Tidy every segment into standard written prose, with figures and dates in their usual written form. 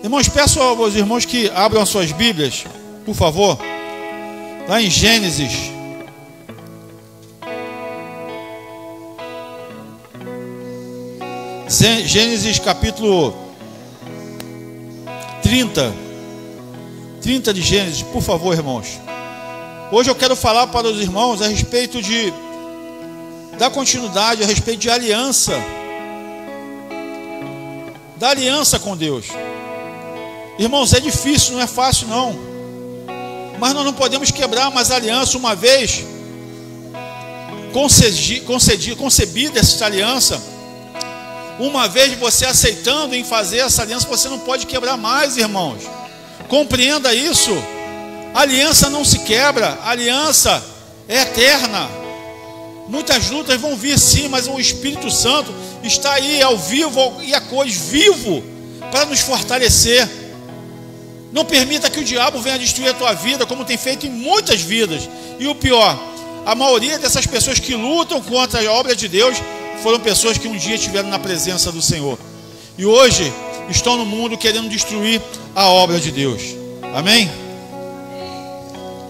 Irmãos, peço aos irmãos que abram as suas Bíblias, por favor, lá em Gênesis. Gênesis capítulo 30 de Gênesis, por favor, irmãos. Hoje eu quero falar para os irmãos a respeito da continuidade, a respeito de aliança, da aliança com Deus. Irmãos, é difícil, não é fácil não, mas nós não podemos quebrar mais a aliança. Uma vez concebida essa aliança, uma vez você aceitando em fazer essa aliança, você não pode quebrar mais, irmãos. Compreenda isso. A aliança não se quebra, a aliança é eterna. Muitas lutas vão vir sim, mas o Espírito Santo está aí ao vivo e a cores vivo para nos fortalecer. Não permita que o diabo venha destruir a tua vida, como tem feito em muitas vidas. E o pior, a maioria dessas pessoas que lutam contra a obra de Deus foram pessoas que um dia estiveram na presença do Senhor e hoje estão no mundo querendo destruir a obra de Deus. Amém?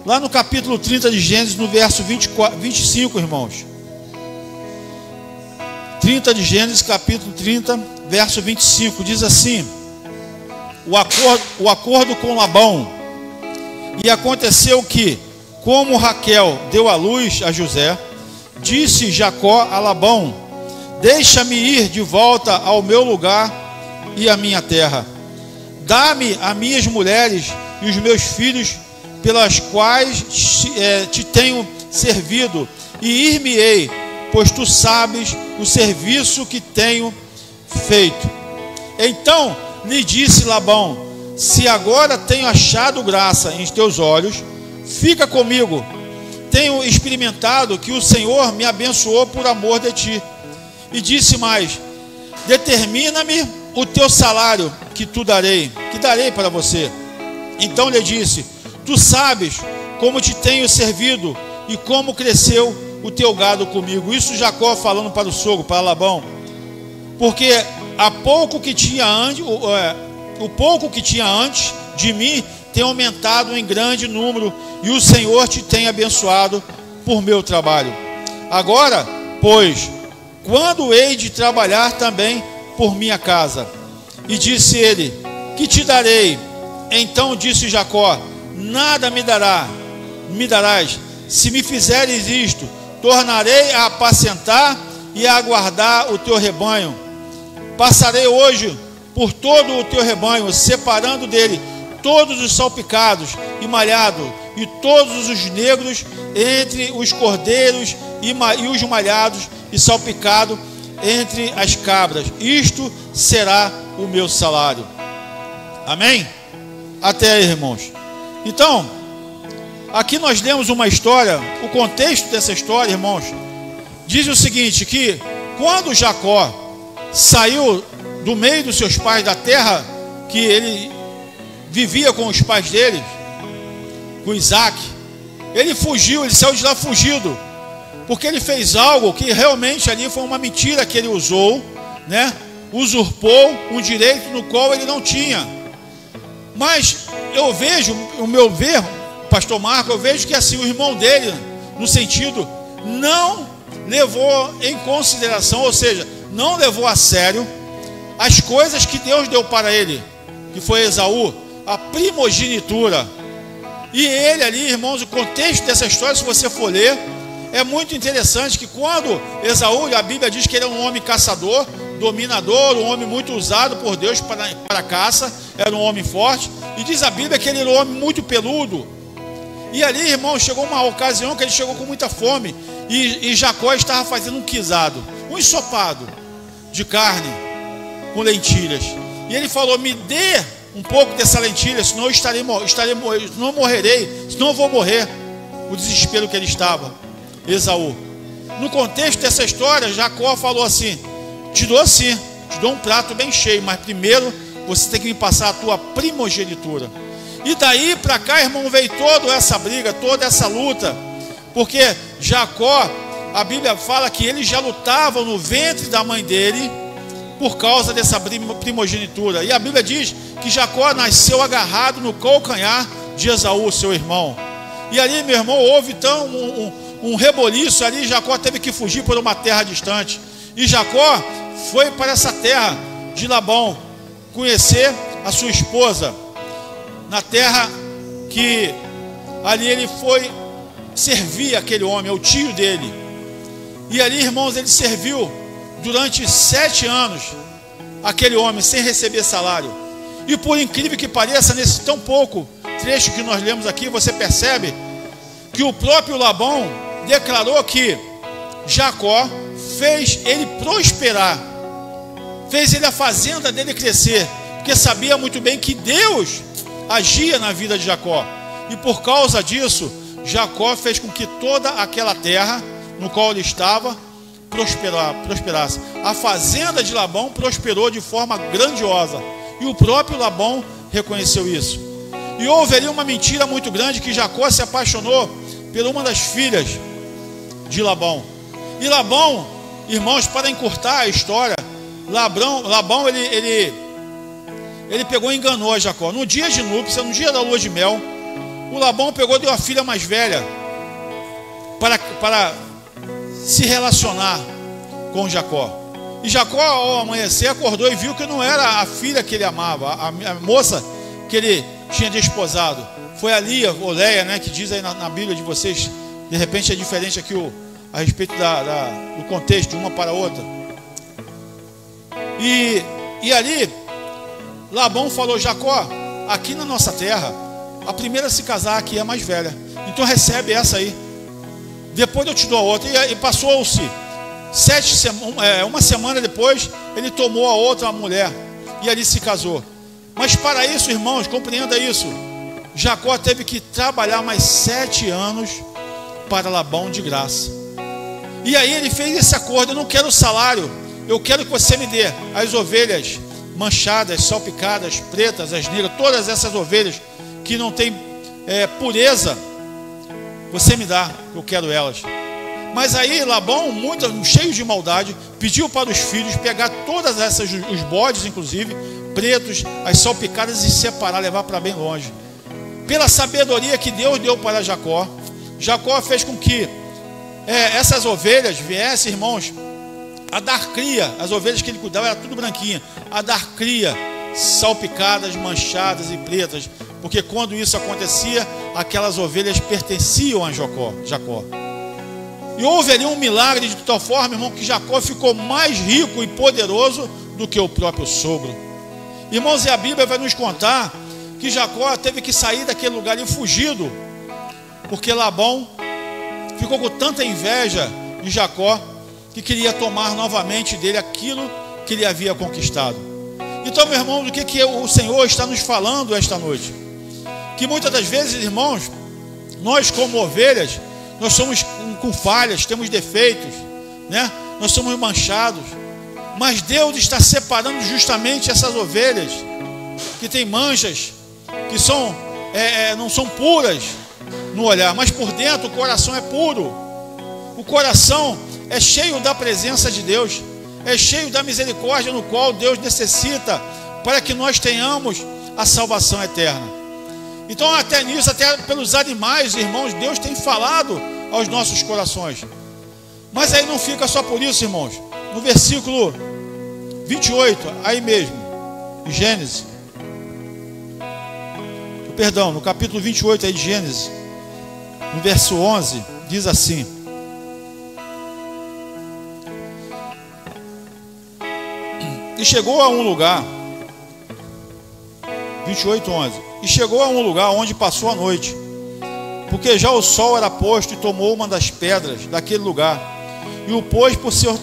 Lá no capítulo 30 de Gênesis, no verso 25, irmãos. 30 de Gênesis, capítulo 30, verso 25, diz assim: o acordo com Labão. E aconteceu que, como Raquel deu à luz a José, disse Jacó a Labão: deixa-me ir de volta ao meu lugar e à minha terra. Dá-me as minhas mulheres e os meus filhos, pelas quais te tenho servido, e ir-me-ei, pois tu sabes o serviço que tenho feito. Então lhe disse Labão: se agora tenho achado graça em teus olhos, fica comigo. Tenho experimentado que o Senhor me abençoou por amor de ti. E disse mais: determina-me o teu salário, que darei para você. Então lhe disse: tu sabes como te tenho servido e como cresceu o teu gado comigo. Isso Jacó falando para o sogro, para Labão, porque o pouco que tinha antes de mim tem aumentado em grande número, e o Senhor te tem abençoado por meu trabalho. Agora, pois, quando hei de trabalhar também por minha casa? E disse ele: que te darei? Então disse Jacó: nada me darás. Se me fizeres isto, tornarei a apacentar e a guardar o teu rebanho. Passarei hoje por todo o teu rebanho, separando dele todos os salpicados e malhados, e todos os negros entre os cordeiros e os malhados e salpicados entre as cabras. Isto será o meu salário. Amém? Até aí, irmãos. Então, aqui nós lemos uma história. O contexto dessa história, irmãos, diz o seguinte: que quando Jacó saiu do meio dos seus pais, da terra que ele vivia com os pais dele, com Isaac, ele fugiu, ele saiu de lá fugido, porque ele fez algo que realmente ali foi uma mentira que ele usou, né? Usurpou um direito no qual ele não tinha. Mas eu vejo, o meu ver, pastor Marco, eu vejo que assim, o irmão dele, no sentido, não levou em consideração, ou seja, não levou a sério as coisas que Deus deu para ele, que foi Esaú, a primogenitura. E ele ali, irmãos, o contexto dessa história, se você for ler, é muito interessante, que quando Esaú, a Bíblia diz que ele era um homem caçador, dominador, um homem muito usado por Deus para caça, era um homem forte, e diz a Bíblia que ele era um homem muito peludo. E ali, irmão, chegou uma ocasião que ele chegou com muita fome, e Jacó estava fazendo um guisado, um ensopado de carne com lentilhas, e ele falou: me dê um pouco dessa lentilha, senão eu não morrerei, senão eu vou morrer. O desespero que ele estava, Esaú. No contexto dessa história, Jacó falou assim: te dou sim, te dou um prato bem cheio, mas primeiro você tem que me passar a tua primogenitura. E daí para cá, irmão, veio toda essa briga, toda essa luta, porque Jacó, a Bíblia fala que ele já lutava no ventre da mãe dele por causa dessa primogenitura. E a Bíblia diz que Jacó nasceu agarrado no calcanhar de Esaú, seu irmão. E ali, meu irmão, houve então um reboliço ali. Jacó teve que fugir por uma terra distante. E Jacó foi para essa terra de Labão conhecer a sua esposa, na terra que ali ele foi servir aquele homem, é o tio dele. E ali, irmãos, ele serviu durante 7 anos aquele homem sem receber salário. E por incrível que pareça, nesse tão pouco trecho que nós lemos aqui, você percebe que o próprio Labão declarou que Jacó fez ele prosperar, fez ele a fazenda dele crescer, porque sabia muito bem que Deus agia na vida de Jacó. E por causa disso, Jacó fez com que toda aquela terra no qual ele estava prosperasse. A fazenda de Labão prosperou de forma grandiosa, e o próprio Labão reconheceu isso. E houve ali uma mentira muito grande, que Jacó se apaixonou por uma das filhas de Labão. E Labão, irmãos, para encurtar a história, Labão ele pegou e enganou a Jacó. No dia de núpcias, no dia da lua de mel, o Labão pegou e deu a filha mais velha para se relacionar com Jacó. E Jacó, ao amanhecer, acordou e viu que não era a filha que ele amava, a moça que ele tinha desposado. Foi a Lia, ou Leia, né, que diz aí na Bíblia de vocês. De repente é diferente aqui a respeito do contexto de uma para a outra. E ali Labão falou: Jacó, aqui na nossa terra, a primeira a se casar aqui é a mais velha, então recebe essa aí, depois eu te dou a outra. E passou-se uma semana depois, ele tomou a outra mulher e ali se casou. Mas para isso, irmãos, compreenda isso, Jacó teve que trabalhar mais 7 anos para Labão de graça. E aí ele fez esse acordo: eu não quero salário, eu quero que você me dê as ovelhas manchadas, salpicadas, pretas, as negras, todas essas ovelhas que não tem pureza, você me dá, eu quero elas. Mas aí Labão, muito cheio de maldade, pediu para os filhos pegar todas essas, os bodes inclusive, pretos, as salpicadas, e separar, levar para bem longe. Pela sabedoria que Deus deu para Jacó, Jacó fez com que essas ovelhas viessem, irmãos, a dar cria. As ovelhas que ele cuidava era tudo branquinha, a dar cria, salpicadas, manchadas e pretas, porque quando isso acontecia, aquelas ovelhas pertenciam a Jacó. E houve ali um milagre de tal forma, irmão, que Jacó ficou mais rico e poderoso do que o próprio sogro. Irmãos, e a Bíblia vai nos contar que Jacó teve que sair daquele lugar ali fugido, porque Labão ficou com tanta inveja de Jacó que queria tomar novamente dele aquilo que ele havia conquistado. Então, meu irmão, do que o Senhor está nos falando esta noite? Que muitas das vezes, irmãos, nós como ovelhas, nós somos com falhas, temos defeitos, né? Nós somos manchados, mas Deus está separando justamente essas ovelhas que têm manchas, que não são puras no olhar, mas por dentro o coração é puro. O coração é cheio da presença de Deus, é cheio da misericórdia no qual Deus necessita para que nós tenhamos a salvação eterna. Então, até nisso, até pelos animais, irmãos, Deus tem falado aos nossos corações. Mas aí não fica só por isso, irmãos. No versículo 28, aí mesmo, de Gênesis, perdão, no capítulo 28 aí de Gênesis, no verso 11, diz assim: e chegou a um lugar, 28:11, e chegou a um lugar onde passou a noite, porque já o sol era posto, e tomou uma das pedras daquele lugar, e o pôs por seu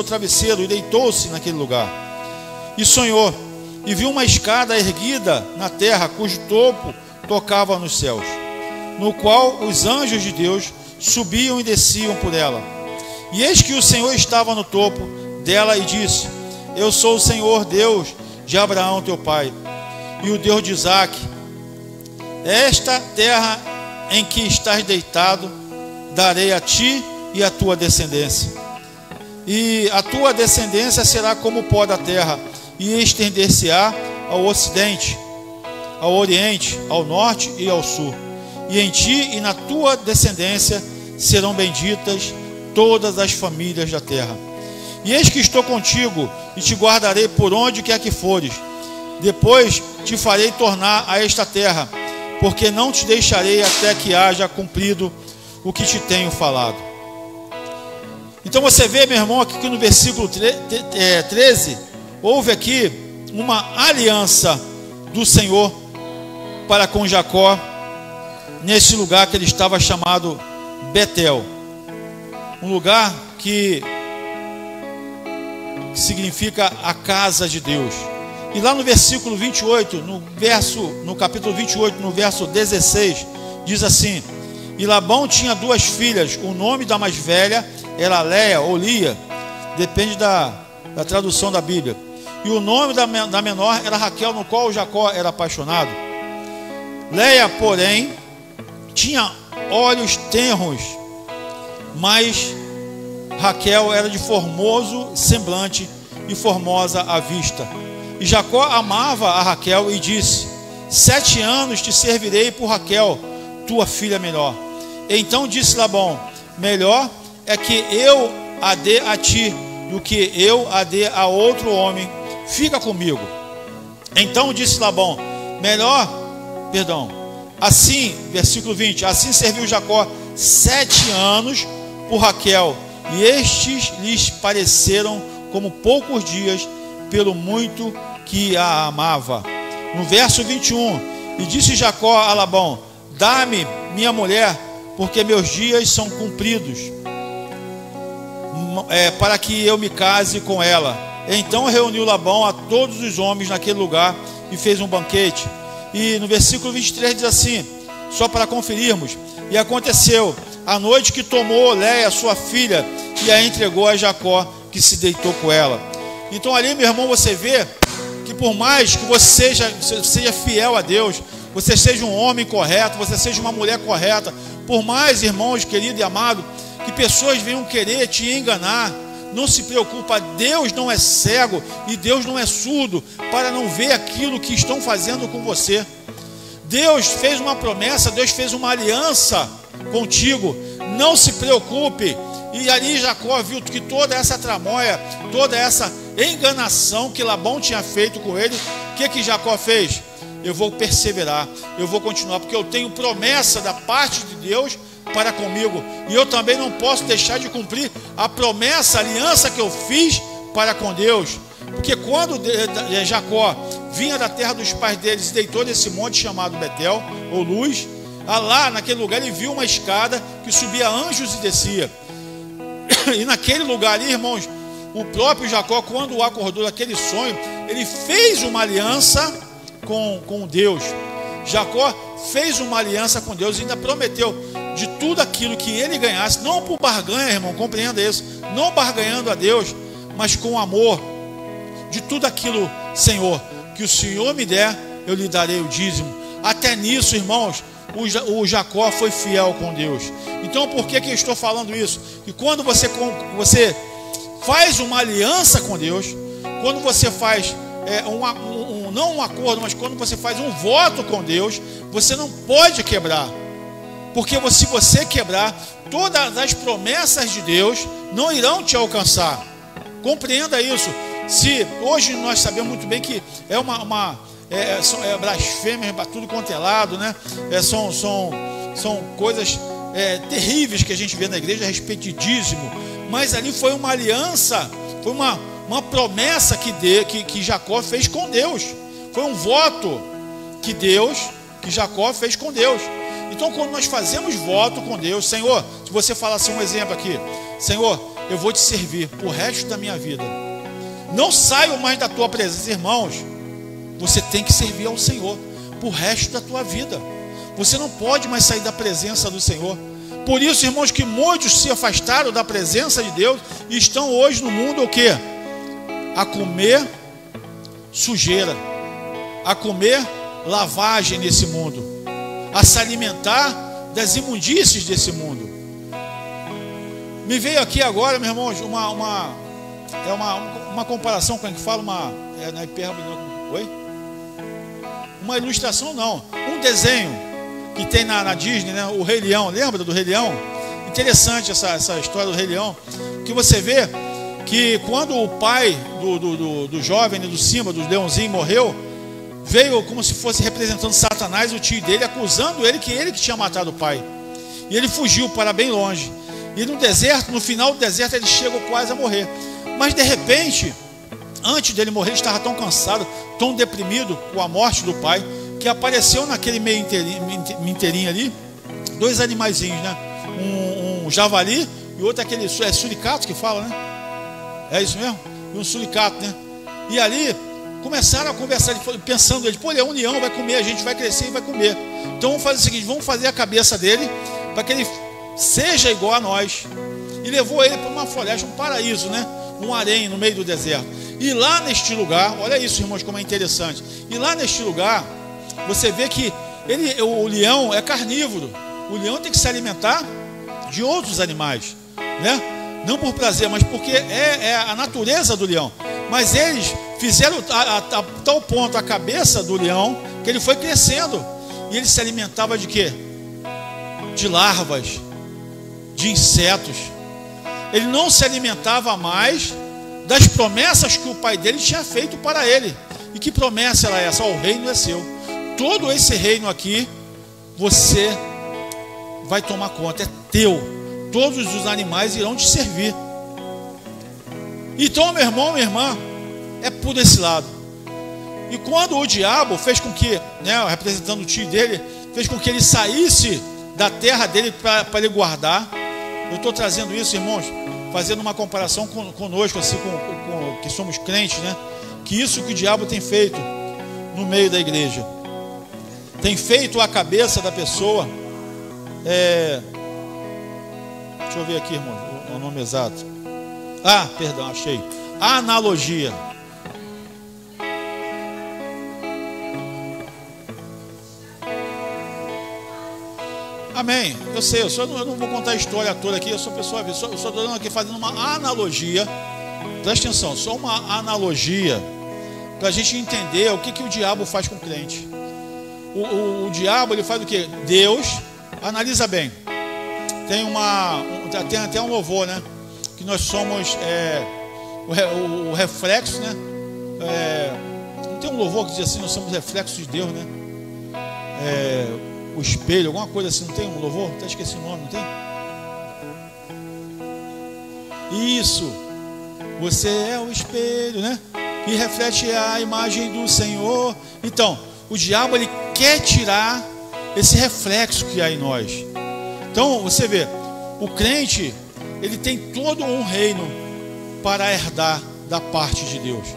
travesseiro, e deitou-se naquele lugar. E sonhou, e viu uma escada erguida na terra, cujo topo tocava nos céus, no qual os anjos de Deus subiam e desciam por ela. E eis que o Senhor estava no topo dela e disse: eu sou o Senhor Deus de Abraão teu pai, e o Deus de Isaque. Esta terra em que estás deitado darei a ti e à tua descendência. e a tua descendência será como o pó da terra, e estender-se-á ao ocidente, ao oriente, ao norte e ao sul. E em ti e na tua descendência serão benditas todas as famílias da terra. E eis que estou contigo e te guardarei por onde quer que fores. Depois te farei tornar a esta terra, porque não te deixarei até que haja cumprido o que te tenho falado. Então você vê, meu irmão, aqui que no versículo 13, houve aqui uma aliança do Senhor para com Jacó, nesse lugar que ele estava chamado Betel, um lugar que significa a casa de Deus. E lá no versículo 28, no capítulo 28, no verso 16, diz assim: e Labão tinha duas filhas, o nome da mais velha era Leia ou Lia, depende da tradução da Bíblia, e o nome da menor era Raquel, no qual Jacó era apaixonado. Leia, porém, tinha olhos tenros, mas Raquel era de formoso semblante e formosa à vista. E Jacó amava a Raquel e disse: 7 anos te servirei por Raquel, tua filha menor. Então disse Labão: melhor é que eu a dê a ti do que eu a dê a outro homem. Fica comigo. Então disse Labão: assim, versículo 20, assim serviu Jacó 7 anos por Raquel, e estes lhes pareceram como poucos dias, pelo muito que a amava. No verso 21, e disse Jacó a Labão: dá-me minha mulher, porque meus dias são cumpridos, para que eu me case com ela. Então reuniu Labão a todos os homens naquele lugar e fez um banquete. E no versículo 23 diz assim, só para conferirmos: e aconteceu a noite que tomou Leia sua filha e a entregou a Jacó, que se deitou com ela. Então ali, meu irmão, você vê que por mais que você seja fiel a Deus, você seja um homem correto, você seja uma mulher correta, por mais, irmãos, querido e amado, que pessoas venham querer te enganar, não se preocupa, Deus não é cego e Deus não é surdo para não ver aquilo que estão fazendo com você. Deus fez uma promessa, Deus fez uma aliança contigo, não se preocupe. E ali Jacó viu que toda essa tramóia, toda essa enganação que Labão tinha feito com ele, o que Jacó fez? Eu vou perseverar, eu vou continuar, porque eu tenho promessa da parte de Deus para comigo, e eu também não posso deixar de cumprir a promessa, a aliança que eu fiz para com Deus. Porque quando Jacó vinha da terra dos pais deles e deitou nesse monte chamado Betel, ou Luz, lá naquele lugar ele viu uma escada que subia anjos e descia. E naquele lugar ali, irmãos, o próprio Jacó, quando acordou daquele sonho, ele fez uma aliança com Deus. Jacó fez uma aliança com Deus e ainda prometeu de tudo aquilo que ele ganhasse, não por barganha, irmão, compreenda isso, não barganhando a Deus, mas com amor. De tudo aquilo, Senhor, que o Senhor me der, eu lhe darei o dízimo. Até nisso, irmãos, o Jacó foi fiel com Deus. Então por que eu estou falando isso? Que quando você faz uma aliança com Deus, quando você faz não um acordo, mas quando você faz um voto com Deus, você não pode quebrar. Porque se você quebrar, todas as promessas de Deus não irão te alcançar. Compreenda isso. Se hoje nós sabemos muito bem que é blasfêmia para tudo quanto é lado, né? São coisas terríveis que a gente vê na igreja a respeito de dízimo. Mas ali foi uma aliança, foi uma promessa que Jacó fez com Deus. Foi um voto que Jacó fez com Deus. Então quando nós fazemos voto com Deus, Senhor, se você falar assim, um exemplo aqui: Senhor, eu vou te servir por resto da minha vida, não saio mais da tua presença. Irmãos, você tem que servir ao Senhor por resto da tua vida. Você não pode mais sair da presença do Senhor. Por isso, irmãos, que muitos se afastaram da presença de Deus e estão hoje no mundo o quê? A comer sujeira, a comer lavagem nesse mundo, a se alimentar das imundícies desse mundo. Me veio aqui agora, meu irmão, uma comparação, quando a gente fala na hipérbole, oi? Uma ilustração não, um desenho que tem na Disney, né? O Rei Leão, lembra do Rei Leão? Interessante essa história do Rei Leão, que você vê que quando o pai do jovem, do Simba, do leãozinho morreu, veio como se fosse representando Satanás, o tio dele, acusando ele que tinha matado o pai. E ele fugiu para bem longe. E no deserto, no final do deserto, ele chegou quase a morrer. Mas de repente, antes dele morrer, ele estava tão cansado, tão deprimido com a morte do pai, que apareceu naquele meio inteirinho ali, dois animaizinhos, né? Um javali e outro aquele suricato que fala, né? É isso mesmo? E um suricato, né? E ali começaram a conversar, pensando, ele é um leão, vai comer, a gente vai crescer e vai comer. Então vamos fazer o seguinte, vamos fazer a cabeça dele para que ele seja igual a nós. E levou ele para uma floresta, um paraíso, né? Um harém no meio do deserto. E lá neste lugar, olha isso, irmãos, como é interessante. E lá neste lugar, você vê que o leão é carnívoro. O leão tem que se alimentar de outros animais, né? Não por prazer, mas porque é a natureza do leão. Mas eles fizeram a tal ponto a cabeça do leão, que ele foi crescendo. E ele se alimentava de quê? De larvas, de insetos. Ele não se alimentava mais das promessas que o pai dele tinha feito para ele. E que promessa era essa? O reino é seu. Todo esse reino aqui, você vai tomar conta, é teu. Todos os animais irão te servir. Então, meu irmão, minha irmã, é por esse lado. E quando o diabo fez com que, né, representando o tio dele, fez com que ele saísse da terra dele para ele guardar. Eu estou trazendo isso, irmãos, fazendo uma comparação conosco, assim, com que somos crentes, né? Que isso que o diabo tem feito no meio da igreja, tem feito a cabeça da pessoa. Deixa eu ver aqui, irmão, o nome exato. Perdão, achei. Analogia. Amém. Eu sei, eu não vou contar a história toda aqui, eu sou pessoa, eu só estou dando aqui fazendo uma analogia. Presta atenção, só uma analogia para a gente entender o que o diabo faz com o crente. O diabo, ele faz o que? Deus, analisa bem. Tem até um louvor, né? Que nós somos o reflexo, né? Não tem um louvor que diz assim, nós somos reflexos de Deus, né? O espelho, alguma coisa assim, não tem um louvor? Até esqueci o nome, não tem? Isso, você é o espelho, né? Que reflete a imagem do Senhor. Então, o diabo, ele quer tirar esse reflexo que há em nós. Então, você vê, o crente, ele tem todo um reino para herdar da parte de Deus.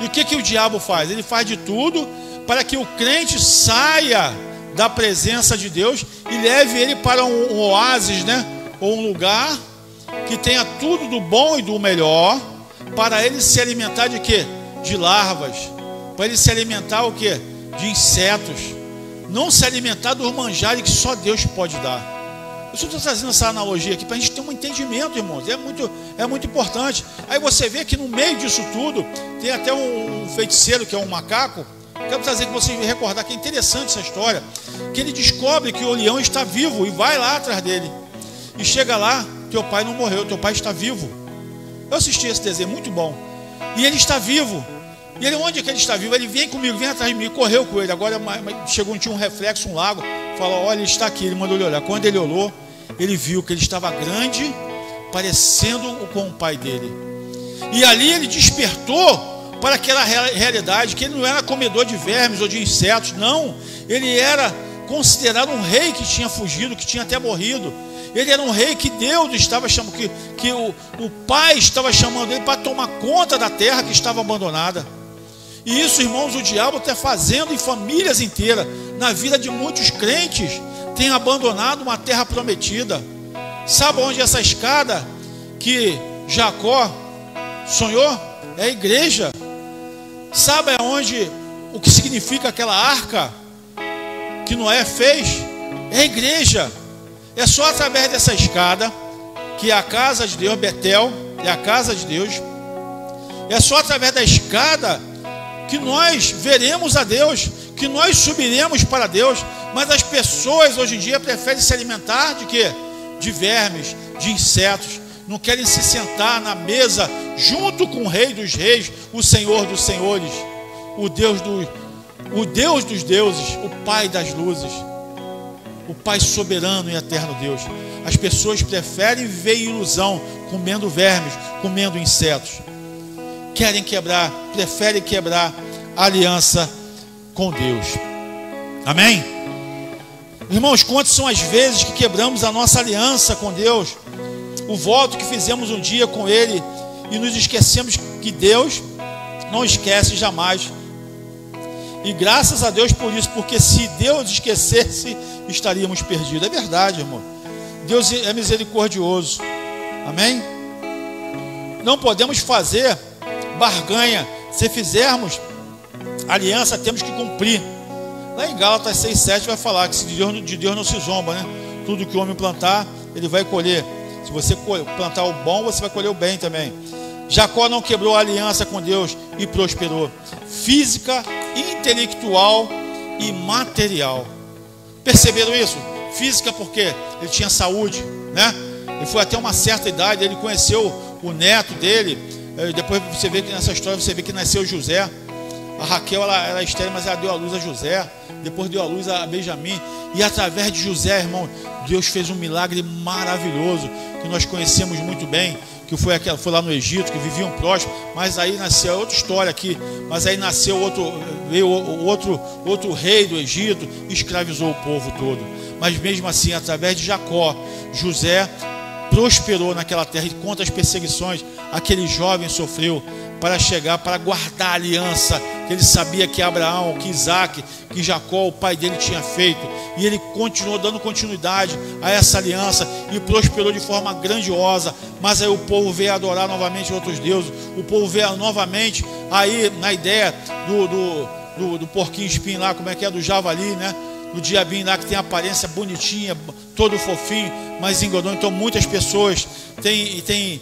E o que o diabo faz? Ele faz de tudo para que o crente saia da presença de Deus e leve ele para um oásis, né? Ou um lugar que tenha tudo do bom e do melhor, para ele se alimentar de quê? De larvas. Para ele se alimentar o quê? De insetos. Não se alimentar dos manjares que só Deus pode dar. Eu só estou trazendo essa analogia aqui para a gente ter um entendimento, irmãos. É muito importante. Aí você vê que no meio disso tudo tem até um feiticeiro que é um macaco. Quero trazer que vocês recordar que é interessante essa história. Que ele descobre que o leão está vivo e vai lá atrás dele. E chega lá, teu pai não morreu, teu pai está vivo. Eu assisti esse desenho, muito bom. E ele está vivo. E ele, onde é que ele está vivo? Ele vem comigo, vem atrás de mim, correu com ele. Agora chegou, tinha um reflexo, um lago. Falou, olha, ele está aqui. Ele mandou ele olhar. Quando ele olhou, ele viu que ele estava grande, parecendo com o pai dele. E ali ele despertou para aquela realidade, que ele não era comedor de vermes ou de insetos, não. Ele era considerado um rei que tinha fugido, que tinha até morrido. Ele era um rei que Deus estava chamando, que o pai estava chamando ele para tomar conta da terra que estava abandonada. E isso, irmãos, o diabo está fazendo em famílias inteiras, na vida de muitos crentes, tem abandonado uma terra prometida. Sabe onde essa escada que Jacó sonhou? É a igreja. Sabe aonde, o que significa aquela arca que Noé fez? É a igreja. É só através dessa escada que é a casa de Deus, Betel, é a casa de Deus. É só através da escada que nós veremos a Deus, que nós subiremos para Deus. Mas as pessoas hoje em dia preferem se alimentar de quê? De vermes, de insetos. Não querem se sentar na mesa junto com o Rei dos Reis, o Senhor dos Senhores, o Deus dos deuses, o Pai das luzes, o Pai soberano e eterno Deus. As pessoas preferem viver em ilusão, comendo vermes, comendo insetos. Preferem quebrar a aliança com Deus. Amém? Irmãos, quantas são as vezes que quebramos a nossa aliança com Deus? O voto que fizemos um dia com Ele e nos esquecemos que Deus não esquece jamais. E graças a Deus por isso, porque se Deus esquecesse, estaríamos perdidos. É verdade, irmão. Deus é misericordioso. Amém? Não podemos fazer barganha. Se fizermos aliança, temos que cumprir. Lá em Gálatas 6,7 vai falar que de Deus não se zomba, né? Tudo que o homem plantar, ele vai colher. Se você plantar o bom, você vai colher o bem também. Jacó não quebrou a aliança com Deus e prosperou. Física, intelectual e material. Perceberam isso? Física porque ele tinha saúde, né? Ele foi até uma certa idade, ele conheceu o neto dele. Depois você vê que nessa história, você vê que nasceu José. A Raquel, ela era estéril, mas ela deu a luz a José. Depois deu a luz a Benjamim. E através de José, irmão, Deus fez um milagre maravilhoso, que nós conhecemos muito bem, que foi lá no Egito, que viviam próximos. Mas aí nasceu outra história aqui. Mas aí nasceu veio outro rei do Egito e escravizou o povo todo. Mas mesmo assim, através de Jacó, José prosperou naquela terra. E quantas perseguições aquele jovem sofreu para chegar, para guardar a aliança que ele sabia que Abraão, que Isaac, que Jacó, o pai dele, tinha feito. E ele continuou dando continuidade a essa aliança e prosperou de forma grandiosa. Mas aí o povo veio adorar novamente outros deuses. O povo veio novamente aí na ideia do porquinho espinho lá, como é que é, do javali, né? Do diabinho lá, que tem aparência bonitinha, todo fofinho, mas enganou. Então muitas pessoas têm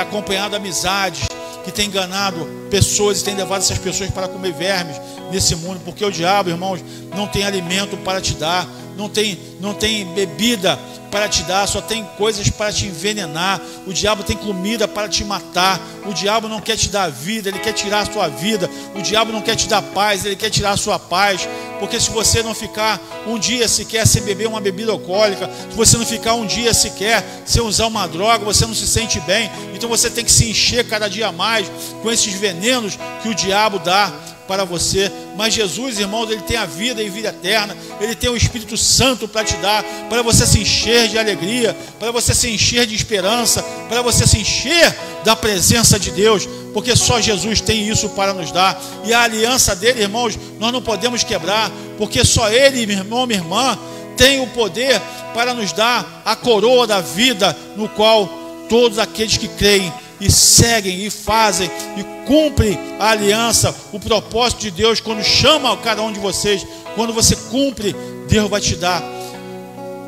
acompanhado amizades que têm enganado pessoas e têm levado essas pessoas para comer vermes nesse mundo, porque o diabo, irmãos, não tem alimento para te dar, não tem bebida para te dar, só tem coisas para te envenenar. O diabo tem comida para te matar. O diabo não quer te dar vida, ele quer tirar a sua vida. O diabo não quer te dar paz, ele quer tirar a sua paz. Porque se você não ficar um dia sequer sem beber uma bebida alcoólica, se você não ficar um dia sequer sem usar uma droga, você não se sente bem. Então você tem que se encher cada dia mais com esses venenos que o diabo dá para você. Mas Jesus, irmãos, ele tem a vida e vida eterna. Ele tem o Espírito Santo para te dar, para você se encher de alegria, para você se encher de esperança, para você se encher da presença de Deus, porque só Jesus tem isso para nos dar. E a aliança dele, irmãos, nós não podemos quebrar, porque só ele, meu irmão, minha irmã, tem o poder para nos dar a coroa da vida, no qual todos aqueles que creem e seguem e fazem e cumprem a aliança, o propósito de Deus, quando chama cada um de vocês, quando você cumpre, Deus vai te dar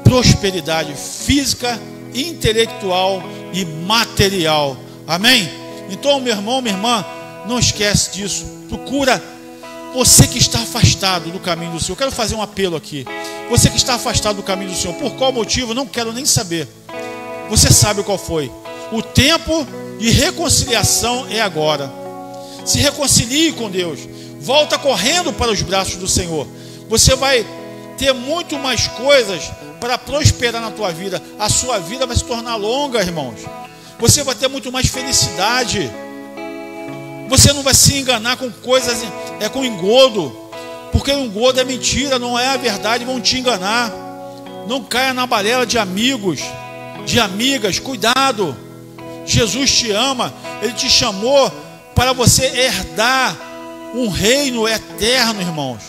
prosperidade física, intelectual e material. Amém? Então, meu irmão, minha irmã, não esquece disso. Procura. Você que está afastado do caminho do Senhor, eu quero fazer um apelo aqui. Você que está afastado do caminho do Senhor, por qual motivo? Não quero nem saber. Você sabe qual foi. O tempo de reconciliação é agora. Se reconcilie com Deus. Volta correndo para os braços do Senhor. Você vai ter muito mais coisas para prosperar na tua vida. A sua vida vai se tornar longa, irmãos. Você vai ter muito mais felicidade. Você não vai se enganar com coisas, com engodo. Porque o engodo é mentira, não é a verdade, vão te enganar. Não caia na balela de amigos, de amigas, cuidado. Jesus te ama, Ele te chamou para você herdar um reino eterno, irmãos.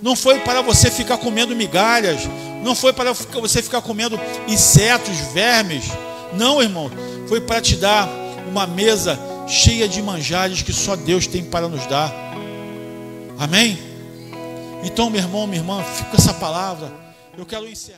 Não foi para você ficar comendo migalhas, não foi para você ficar comendo insetos, vermes. Não, irmão, foi para te dar uma mesa cheia de manjares que só Deus tem para nos dar. Amém? Então, meu irmão, minha irmã, fica com essa palavra. Eu quero encerrar.